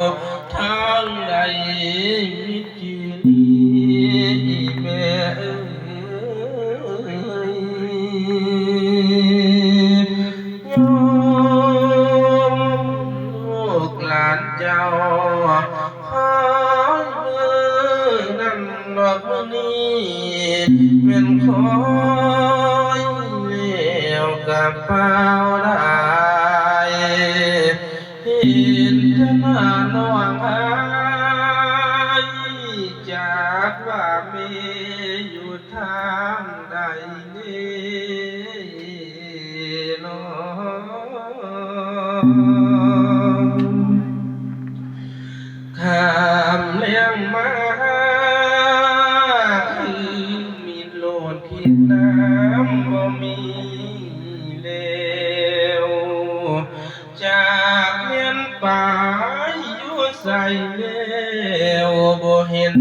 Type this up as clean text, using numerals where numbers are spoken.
ทางใดมิจิลีแม่โยมลูกหลานเจ้าคอยมือนั่นดอกมื้อนี้เป็นคอยแล้วกับเปล่าได้เห็นแต่หน้าน้องอายจากว่าแม่อยู่ทางใดเนาะข้ามเลี้ยงมาคือมีโลดผิดน้ำบ่มีแล้วจากเมียนป่าอยู่ใส่แล้วบ่เห็น